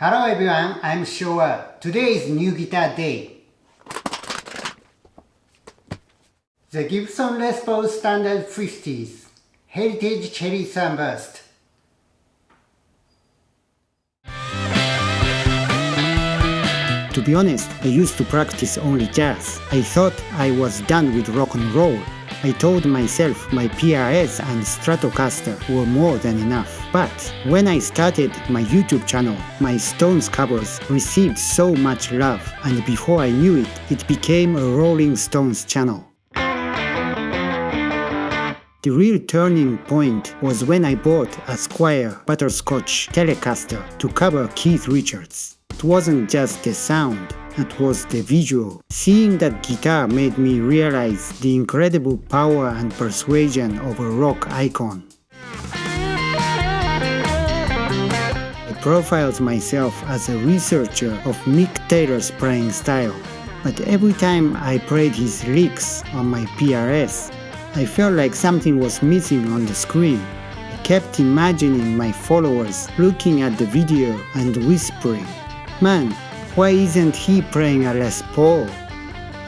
Hello everyone, I'm Squier. Today is new guitar day. The Gibson Les Paul Standard 50s Heritage Cherry Sunburst. To be honest, I used to practice only jazz. I thought I was done with rock and roll. I told myself my PRS and Stratocaster were more than enough. But when I started my YouTube channel, my Stones covers received so much love, and before I knew it, it became a Rolling Stones channel. The real turning point was when I bought a Squier Butterscotch Telecaster to cover Keith Richards. It wasn't just the sound, it was the visual. Seeing that guitar made me realize the incredible power and persuasion of a rock icon. I profiled myself as a researcher of Mick Taylor's playing style, but every time I played his licks on my PRS, I felt like something was missing on the screen. I kept imagining my followers looking at the video and whispering, "Man, why isn't he playing a Les Paul?"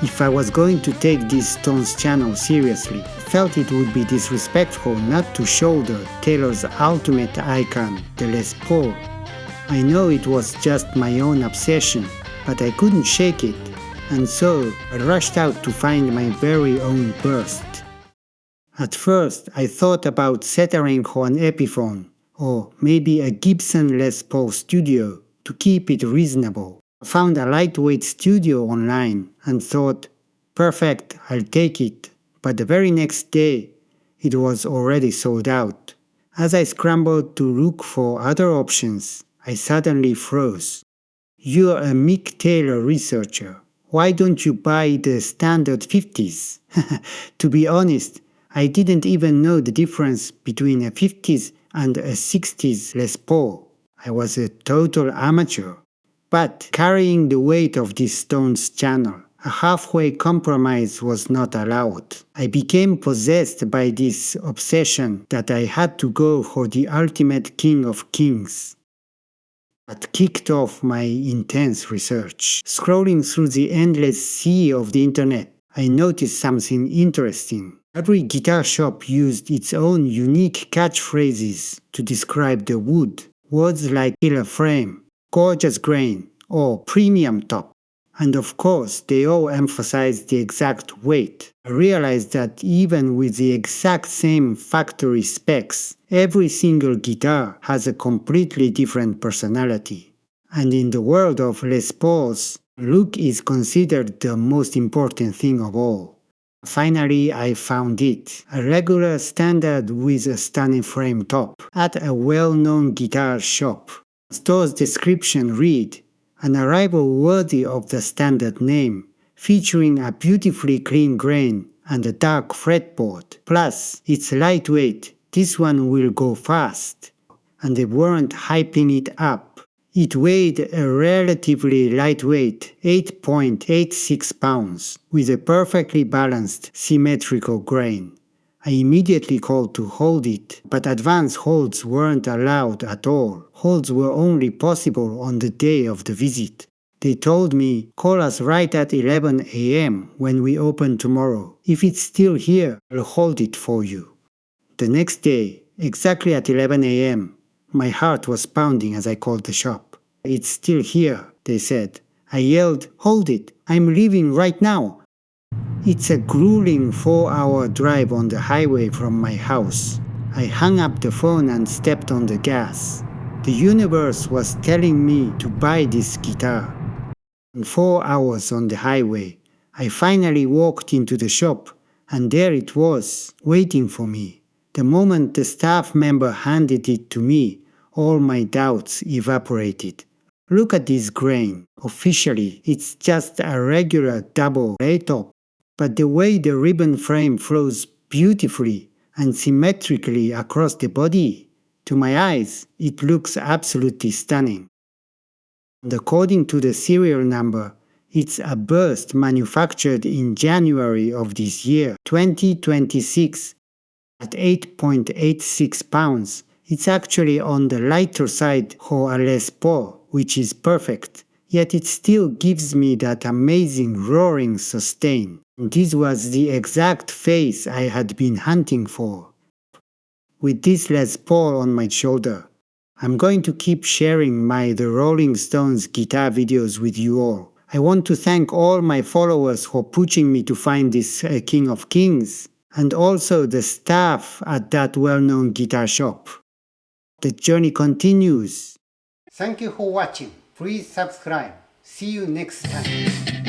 If I was going to take this Stones channel seriously, I felt it would be disrespectful not to shoulder Taylor's ultimate icon, the Les Paul. I know it was just my own obsession, but I couldn't shake it, and so I rushed out to find my very own burst. At first, I thought about settling for an Epiphone, or maybe a Gibson Les Paul Studio, to keep it reasonable. I found a lightweight studio online and thought, perfect, I'll take it. But the very next day, it was already sold out. As I scrambled to look for other options, I suddenly froze. You're a Mick Taylor researcher. Why don't you buy the standard 50s? To be honest, I didn't even know the difference between a 50s and a 60s Les Paul. I was a total amateur. But carrying the weight of this Stones channel, a halfway compromise was not allowed. I became possessed by this obsession that I had to go for the ultimate king of kings. That kicked off my intense research. Scrolling through the endless sea of the internet, I noticed something interesting. Every guitar shop used its own unique catchphrases to describe the wood. Words like killer frame, gorgeous grain, or premium top. And of course, they all emphasized the exact weight. I realized that even with the exact same factory specs, every single guitar has a completely different personality. And in the world of Les Pauls, look is considered the most important thing of all. Finally, I found it, a regular standard with a stunning frame top, at a well-known guitar shop. The store's description read, "An arrival worthy of the standard name, featuring a beautifully clean grain and a dark fretboard. Plus, it's lightweight, this one will go fast." And they weren't hyping it up. It weighed a relatively lightweight 8.86 pounds, with a perfectly balanced, symmetrical grain. I immediately called to hold it, but advance holds weren't allowed at all. Holds were only possible on the day of the visit. They told me, "Call us right at 11 a.m. when we open tomorrow. If it's still here, I'll hold it for you." The next day, exactly at 11 a.m., my heart was pounding as I called the shop. "It's still here," they said. I yelled, "Hold it, I'm leaving right now." It's a grueling 4-hour drive on the highway from my house. I hung up the phone and stepped on the gas. The universe was telling me to buy this guitar. In 4 hours on the highway, I finally walked into the shop, and there it was, waiting for me. The moment the staff member handed it to me, all my doubts evaporated. Look at this grain. Officially, it's just a regular double A-top. But the way the ribbon frame flows beautifully and symmetrically across the body, to my eyes, it looks absolutely stunning. And according to the serial number, it's a burst manufactured in January of this year, 2026, at 8.86 pounds. It's actually on the lighter side for a Les Paul, which is perfect, yet it still gives me that amazing roaring sustain. This was the exact phase I had been hunting for. With this Les Paul on my shoulder, I'm going to keep sharing my The Rolling Stones guitar videos with you all. I want to thank all my followers for pushing me to find this King of Kings, and also the staff at that well-known guitar shop. The journey continues. Thank you for watching. Please subscribe. See you next time.